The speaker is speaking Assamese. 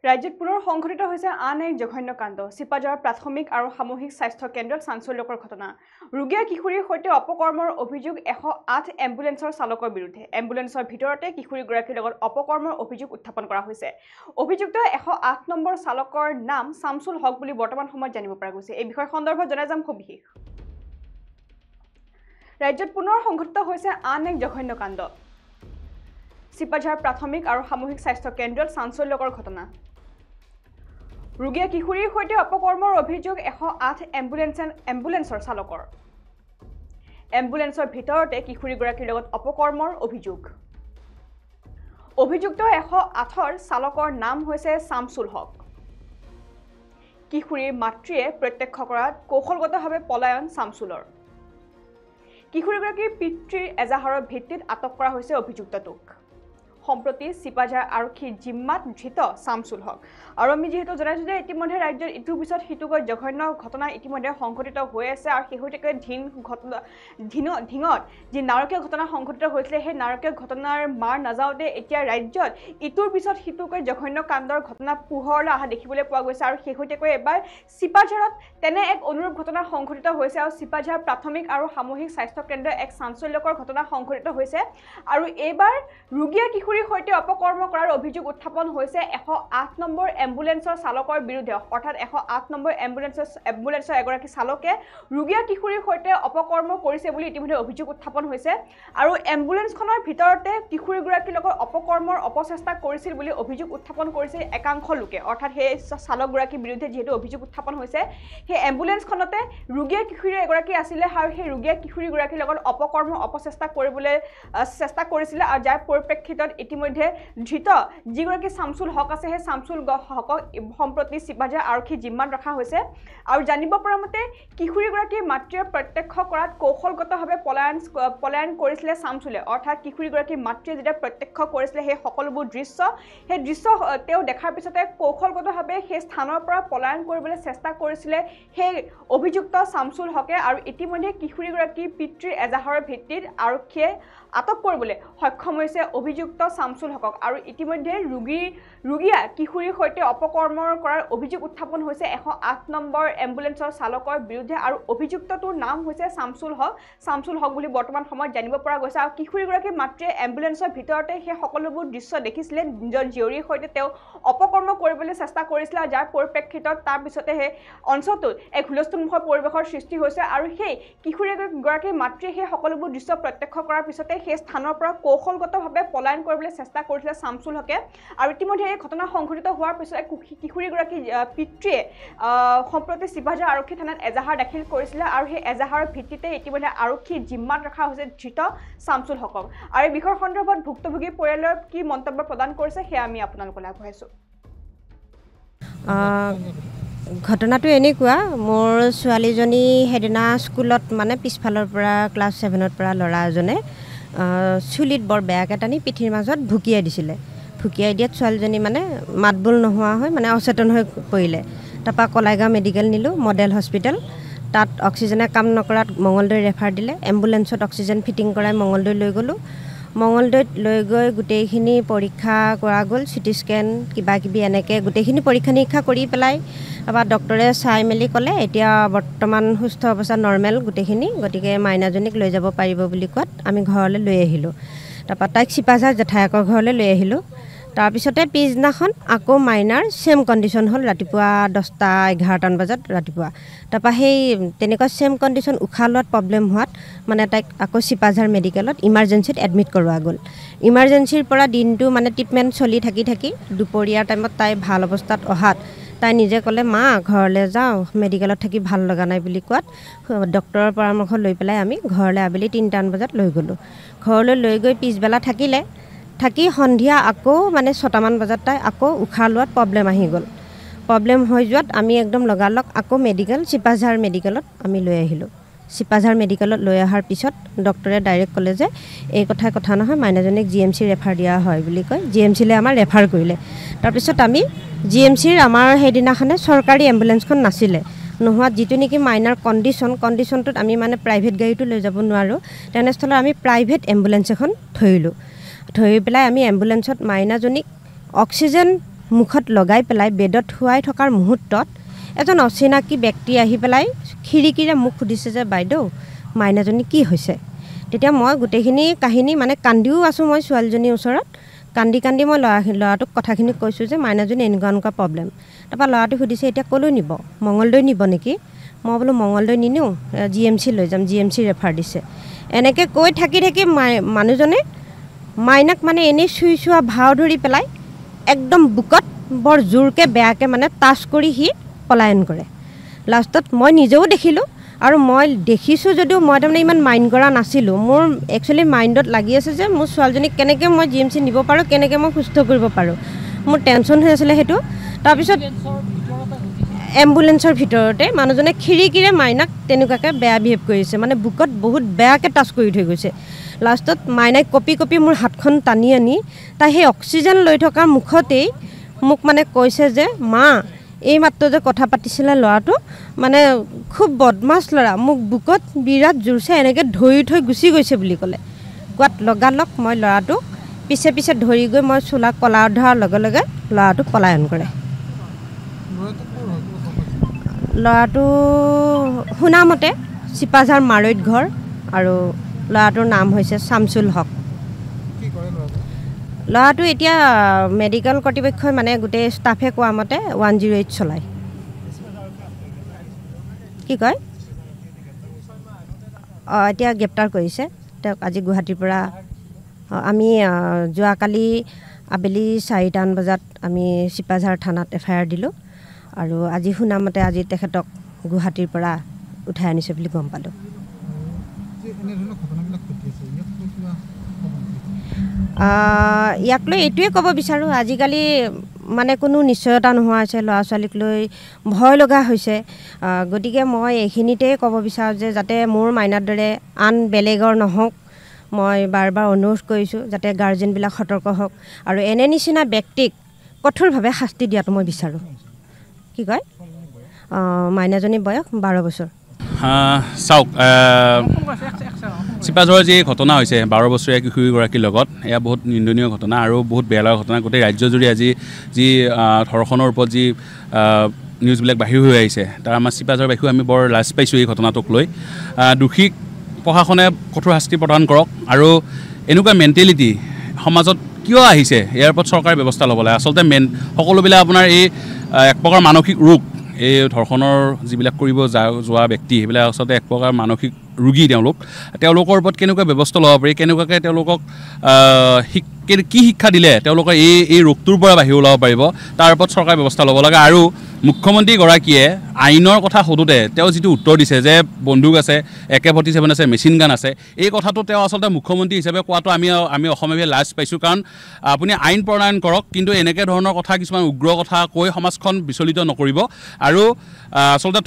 ৰাজ্যত পুনৰ সংঘটিত হৈছে আন এক জঘন্য কাণ্ড চিপাঝাৰৰ প্ৰাথমিক আৰু সামূহিক স্বাস্থ্য কেন্দ্ৰত চাঞ্চল্যকৰ ঘটনা ৰোগীয়া কিশোৰীৰ সৈতে অপকৰ্মৰ অভিযোগ 108 এম্বুলেন্সৰ চালকৰ বিৰুদ্ধে এম্বুলেন্সৰ ভিতৰতে কিশোৰীগৰাকীৰ লগত অপকৰ্মৰ অভিযোগ উত্থাপন কৰা হৈছে অভিযুক্ত 108 নম্বৰ চালকৰ নাম শামছুল হক বুলি বৰ্তমান সময়ত জানিব পৰা গৈছে এই বিষয় সন্দৰ্ভত জনাই যাম খুব বিশেষ ৰাজ্যত পুনৰ সংঘটিত হৈছে আন এক জঘন্য কাণ্ড চিপাঝাৰ প্ৰাথমিক আৰু সামূহিক স্বাস্থ্য কেন্দ্ৰত চাঞ্চল্যকৰ ঘটনা ৰোগীয়া কিশোৰীৰ সৈতে অপকৰ্মৰ অভিযোগ 108 এম্বুলেন্সৰ চালকৰ এম্বুলেন্সৰ ভিতৰতে কিশোৰীগৰাকীৰ লগত অপকৰ্মৰ অভিযোগ অভিযুক্ত 108ৰ চালকৰ নাম হৈছে শামছুল হক কিশোৰীৰ মাতৃয়ে প্ৰত্যক্ষ কৰাত কৌশলগতভাৱে পলায়ন শামছুলৰ কিশোৰীগৰাকীৰ পিতৃৰ এজাহাৰৰ ভিত্তিত আটক কৰা হৈছে অভিযুক্তটোক সম্প্ৰতি চিপাঝাৰ আৰক্ষীৰ জিম্মাত ধৃত শামছুল হক আৰু আমি যেহেতু জনাইছো যে ইতিমধ্যে ৰাজ্যৰ ইটোৰ পিছত সিটোকৈ জঘন্য ঘটনা ইতিমধ্যে সংঘটিত হৈ আছে আৰু শেহতীয়াকৈ ঢিঙত যি নাৰকীয় ঘটনা সংঘটিত হৈছিলে সেই নাৰকীয় ঘটনাৰ মাৰ নাযাওঁতে এতিয়া ৰাজ্যত ইটোৰ পিছত সিটোকৈ জঘন্য কাণ্ডৰ ঘটনা পোহৰলৈ অহা দেখিবলৈ পোৱা গৈছে আৰু শেহতীয়াকৈ এবাৰ চিপাঝাৰত তেনে এক অনুৰূপ ঘটনা সংঘটিত হৈছে আৰু চিপাঝাৰ প্ৰাথমিক আৰু সামূহিক স্বাস্থ্য কেন্দ্ৰৰ এক চাঞ্চল্যকৰ ঘটনা সংঘটিত হৈছে আৰু এইবাৰ ৰোগীয়া কিশোৰীৰ সৈতে অপকৰ্ম কৰাৰ অভিযোগ উত্থাপন হৈছে 108 নম্বৰ এম্বুলেন্সৰ চালকৰ বিৰুদ্ধে অৰ্থাৎ 108 নম্বৰ এম্বুলেন্সৰ এগৰাকী চালকে ৰোগীয়া কিশোৰীৰ সৈতে অপকৰ্ম কৰিছে বুলি ইতিমধ্যে অভিযোগ উত্থাপন হৈছে আৰু এম্বুলেন্সখনৰ ভিতৰতে কিশোৰীগৰাকীৰ লগত অপকৰ্মৰ অপচেষ্টা কৰিছিল বুলি অভিযোগ উত্থাপন কৰিছে একাংশ লোকে অৰ্থাৎ সেই চালকগৰাকীৰ বিৰুদ্ধে যেহেতু অভিযোগ উত্থাপন হৈছে সেই এম্বুলেন্সখনতে ৰোগীয়া কিশোৰী এগৰাকী আছিলে আৰু সেই ৰোগীয়া কিশোৰীগৰাকীৰ লগত অপকৰ্ম অপচেষ্টা কৰিবলৈ চেষ্টা কৰিছিলে আৰু যাৰ পৰিপ্ৰেক্ষিতত ইতিমধ্যে ধৃত যিগৰাকী শামছুল হক আছে সেই শামছুল হকক সম্প্ৰতি চিপাঝাৰ আৰক্ষী জিম্মাত ৰখা হৈছে আৰু জানিব পৰা মতে কিশোৰীগৰাকীৰ মাতৃয়ে প্ৰত্যক্ষ কৰাত কৌশলগতভাৱে পলায়ন কৰিছিলে শামছুলে অৰ্থাৎ কিশোৰীগৰাকীৰ মাতৃয়ে যেতিয়া প্ৰত্যক্ষ কৰিছিলে সেই সকলোবোৰ দৃশ্য তেওঁ দেখাৰ পিছতে কৌশলগতভাৱে সেই স্থানৰ পৰা পলায়ন কৰিবলৈ চেষ্টা কৰিছিলে সেই অভিযুক্ত শামছুল হকে আৰু ইতিমধ্যে কিশোৰীগৰাকীৰ পিতৃৰ এজাহাৰৰ ভিত্তিত আৰক্ষীয়ে আটক কৰিবলৈ সক্ষম হৈছে অভিযুক্ত শামছুল হকক আৰু ইতিমধ্যে ৰোগীয়া কিশোৰীৰ সৈতে অপকৰ্মৰ কৰাৰ অভিযোগ উত্থাপন হৈছে 108 নম্বৰ এম্বুলেন্সৰ চালকৰ বিৰুদ্ধে আৰু অভিযুক্তটোৰ নাম হৈছে শামছুল হক বুলি বৰ্তমান সময়ত জানিব পৰা গৈছে আৰু কিশোৰীগৰাকীৰ মাতৃয়ে এম্বুলেন্সৰ ভিতৰতে সেই সকলোবোৰ দৃশ্য দেখিছিলে নিজৰ জীয়ৰীৰ সৈতে তেওঁ অপকৰ্ম কৰিবলৈ চেষ্টা কৰিছিল আৰু যাৰ পৰিপ্ৰেক্ষিতত তাৰ পিছতে সেই অঞ্চলটোত এক হুলস্থুলমুখৰ পৰিৱেশৰ সৃষ্টি হৈছে আৰু সেই কিশোৰীগৰাকীৰ মাতৃয়ে সেই সকলোবোৰ দৃশ্য প্ৰত্যক্ষ কৰাৰ পিছতে সেই স্থানৰ পৰা কৌশলগতভাৱে পলায়ন কৰিবলৈ চেষ্টা কৰিছিলে শামছুল হকে আৰু ইতিমধ্যে এই ঘটনা সংঘটিত হোৱাৰ পিছতে কিশোৰীগৰাকী পিতৃয়ে সম্প্ৰতি চিপাঝাৰ আৰক্ষী থানাত এজাহাৰ দাখিল কৰিছিলে আৰু সেই এজাহাৰৰ ভিত্তিতে ইতিমধ্যে আৰক্ষী জিম্মাত ৰখা হৈছে ধৃত শামছুল হকক আৰু এই বিষয়ৰ সন্দৰ্ভত ভুক্তভোগী পৰিয়ালৰ কি মন্তব্য প্ৰদান কৰিছে সেয়া আমি আপোনালোকলৈ আগবঢ়াইছো ঘটনাটো এনেকুৱা মোৰ ছোৱালীজনী হেদিনা স্কুলত মানে পিছফালৰ পৰা ক্লাছ 7ৰ পৰা ল'ৰা এজনে চুলিত বৰ বেয়াকৈ টানি পিঠিৰ মাজত ভুকিয়াই দিছিলে ভুকিয়াই দিয়াত ছোৱালীজনী মানে মাতবোল নোহোৱা হৈ মানে অচেতন হৈ পৰিলে তাৰপৰা কলাইগাঁও মেডিকেল নিলোঁ মডেল হস্পিটেল তাত অক্সিজেনে কাম নকৰাত মঙলদৈ ৰেফাৰ দিলে এম্বুলেন্সত অক্সিজেন ফিটিং কৰাই মঙলদৈ লৈ গ'লোঁ মঙলদৈত লৈ গৈ গোটেইখিনি পৰীক্ষা কৰা গ'ল চিটি স্কেন কিবাকিবি এনেকৈ গোটেইখিনি পৰীক্ষা নিৰীক্ষা কৰি পেলাই তাৰপৰা ডক্টৰে চাই মেলি ক'লে এতিয়া বৰ্তমান সুস্থ অৱস্থা নৰ্মেল গোটেইখিনি গতিকে মাইনাজনীক লৈ যাব পাৰিব বুলি কোৱাত আমি ঘৰলৈ লৈ আহিলোঁ তাৰপৰা তাইক চিপাঝাৰ জেঠায়েকৰ ঘৰলৈ লৈ আহিলোঁ তাৰপিছতে পিছদিনাখন আকৌ মাইনাৰ ছেম কণ্ডিশ্যন হ'ল ৰাতিপুৱা 10-11মান বজাত ৰাতিপুৱা তাৰপৰা সেই তেনেকুৱা ছেম কণ্ডিশ্যন উশাহ লোৱাত প্ৰব্লেম হোৱাত মানে তাইক আকৌ চিপাঝাৰ মেডিকেলত ইমাৰ্জেঞ্চিত এডমিট কৰোৱা গ'ল ইমাৰ্জেঞ্চিৰ পৰা দিনটো মানে ট্ৰিটমেণ্ট চলি থাকি দুপৰীয়াৰ টাইমত তাই ভাল অৱস্থাত অহাত তাই নিজে ক'লে মা ঘৰলৈ যাওঁ মেডিকেলত থাকি ভাল লগা নাই বুলি কোৱাত ডক্টৰৰ পৰামৰ্শ লৈ পেলাই আমি ঘৰলৈ আবেলি 3টামান বজাত লৈ গ'লোঁ ঘৰলৈ লৈ গৈ পিছবেলা থাকি সন্ধিয়া আকৌ মানে 6টামান বজাত তাই আকৌ উশাহ লোৱাত প্ৰব্লেম আহি গ'ল প্ৰব্লেম হৈ যোৱাত আমি একদম লগালগ আকৌ চিপাঝাৰ মেডিকেলত আমি লৈ আহিলোঁ চিপাঝাৰ মেডিকেলত লৈ অহাৰ পিছত ডক্টৰে ডাইৰেক্ট ক'লে যে এই কথা নহয় মাইনাজনীক GMC ৰেফাৰ দিয়া হয় বুলি কয় GMCলৈ আমাৰ ৰেফাৰ কৰিলে তাৰপিছত আমি GMCৰ আমাৰ সেইদিনাখনে চৰকাৰী এম্বুলেন্সখন নাছিলে নোহোৱাত যিটো নেকি মাইনাৰ কণ্ডিশ্যনটোত আমি মানে প্ৰাইভেট গাড়ীটো লৈ যাব নোৱাৰোঁ তেনেস্থলত আমি প্ৰাইভেট এম্বুলেন্স এখন থৈ পেলাই আমি এম্বুলেন্সত মাইনাজনীক অক্সিজেন মুখত লগাই পেলাই বেডত শুৱাই থকাৰ মুহূৰ্তত এজন অচিনাকি ব্যক্তি আহি পেলাই খিৰিকীৰে মোক সুধিছে যে বাইদেউ মাইনাজনী কি হৈছে। তেতিয়া মই গোটেইখিনি কাহিনী মানে কান্দিও আছোঁ, মই ছোৱালীজনীৰ ওচৰত কান্দি কান্দি মই ল'ৰাটোক কথাখিনি কৈছোঁ যে মাইনাজনী এনেকুৱা প্ৰব্লেম। তাৰপৰা ল'ৰাটোৱে সুধিছে এতিয়া ক'লৈ নিব, মঙলদৈ নিব নেকি? মই বোলো মঙলদৈ নিনিওঁ, GMC লৈ যাম, GMC ৰেফাৰ দিছে। এনেকৈ কৈ থাকি মানুহজনে মাইনাক মানে এনেই চুই চোৱা ভাও ধৰি পেলাই একদম বুকত বৰ জোৰকৈ বেয়াকৈ মানে টাচ কৰি সি পলায়ন কৰে। লাষ্টত মই নিজেও দেখিলোঁ, আৰু মই দেখিছোঁ যদিও মই তাৰমানে ইমান মাইণ্ড কৰা নাছিলোঁ। মোৰ একচুৱেলি মাইণ্ডত লাগি আছে যে মোৰ ছোৱালীজনীক কেনেকৈ মই GMC নিব পাৰোঁ, কেনেকৈ মই সুস্থ কৰিব পাৰোঁ, মোৰ টেনশ্যন হৈ আছিলে সেইটো। তাৰপিছত এম্বুলেঞ্চৰ ভিতৰতে মানুহজনে খিৰিকীৰে মাইনাক তেনেকুৱাকৈ বেয়া বিহেভ কৰিছে, মানে বুকত বহুত বেয়াকৈ টাচ কৰি থৈ গৈছে। লাষ্টত মাইনাই কঁপি কঁপি মোৰ হাতখন টানি আনি তাই সেই অক্সিজেন লৈ থকাৰ মুখতেই মোক মানে কৈছে যে মা এইমাত্ৰ যে কথা পাতিছিলে ল'ৰাটো মানে খুব বদমাছ ল'ৰা, মোক বুকত বিৰাট জোৰছে এনেকৈ ধৰি থৈ গুচি গৈছে বুলি ক'লে। কোৱাত লগালগ মই ল'ৰাটোক পিছে পিছে ধৰি গৈ মই চোলা কলাৰ ধৰাৰ লগে লগে ল'ৰাটোক পলায়ন কৰে। ল'ৰাটো শুনামতে চিপাঝাৰ মাৰৈত ঘৰ, আৰু ল'ৰাটোৰ নাম হৈছে শামছুল হক। ল'ৰাটো এতিয়া মেডিকেল কৰ্তৃপক্ষই মানে গোটেই ষ্টাফে কোৱা মতে 108 চলায়। কি কয় এতিয়া গ্ৰেপ্তাৰ কৰিছে তেওঁক। আজি গুৱাহাটীৰ পৰা আমি যোৱাকালি আবেলি 4টামান বজাত আমি চিপাঝাৰ থানাত FIR দিলোঁ, আৰু আজি শুনামতে আজি তেখেতক গুৱাহাটীৰ পৰা উঠাই আনিছে বুলি গম পালোঁ। ইয়াক লৈ এইটোৱে ক'ব বিচাৰোঁ, আজিকালি মানে কোনো নিশ্চয়তা নোহোৱা হৈছে, ল'ৰা ছোৱালীক লৈ ভয় লগা হৈছে। গতিকে মই এইখিনিতেই ক'ব বিচাৰোঁ যে যাতে মোৰ মাইনাৰ দৰে আন বেলেগৰ নহওক, মই বাৰ বাৰ অনুৰোধ কৰিছোঁ যাতে গাৰ্জেনবিলাক সতৰ্ক হওক, আৰু এনে নিচিনা ব্যক্তিক কঠোৰভাৱে শাস্তি দিয়াটো মই বিচাৰোঁ। কি কয় মাইনাজনীৰ বয়স 12 বছৰ। চাওক, চিপাঝাৰৰ যি ঘটনা হৈছে 12 বছৰীয়া কিশোৰীগৰাকীৰ লগত, এয়া বহুত নিন্দনীয় ঘটনা আৰু বহুত বেয়া লগা ঘটনা। গোটেই ৰাজ্যজুৰি আজি যি ধৰ্ষণৰ ওপৰত যি নিউজবিলাক বাহিৰ হৈ আহিছে, তাৰ আমাৰ চিপাঝাৰবাসীও আমি বৰ লাজ পাইছোঁ এই ঘটনাটোক লৈ। দোষীক প্ৰশাসনে কঠোৰ শাস্তি প্ৰদান কৰক, আৰু এনেকুৱা মেণ্টেলিটি সমাজত কিয় আহিছে ইয়াৰ ওপৰত চৰকাৰে ব্যৱস্থা ল'ব লাগে। আচলতে সকলোবিলাক আপোনাৰ এই এক প্ৰকাৰ মানসিক ৰোগ, এই ধৰ্ষণৰ যিবিলাক কৰিব যোৱা ব্যক্তি সেইবিলাক আচলতে এক প্ৰকাৰ মানসিক ৰোগী। তেওঁলোকৰ ওপৰত কেনেকুৱা ব্যৱস্থা ল'ব পাৰি, কেনেকুৱাকৈ তেওঁলোকক কি শিক্ষা দিলে তেওঁলোকে এই ৰোগটোৰ পৰা বাহিৰ ওলাব পাৰিব, তাৰ ওপৰত চৰকাৰে ব্যৱস্থা ল'ব লাগে। আৰু মুখ্যমন্ত্ৰীগৰাকীয়ে আইনৰ কথা সোধোতে তেওঁ যিটো উত্তৰ দিছে যে বন্দুক আছে, AK-47 আছে, মেচিন গান আছে, এই কথাটো তেওঁ আচলতে মুখ্যমন্ত্ৰী হিচাপে কোৱাটো আমি অসমীয়াভাৱে লাজ পাইছোঁ। কাৰণ আপুনি আইন প্ৰণয়ন কৰক, কিন্তু এনেকৈ ধৰণৰ কথা কিছুমান উগ্ৰ কথা কৈ সমাজখন বিচলিত নকৰিব। আৰু আচলতে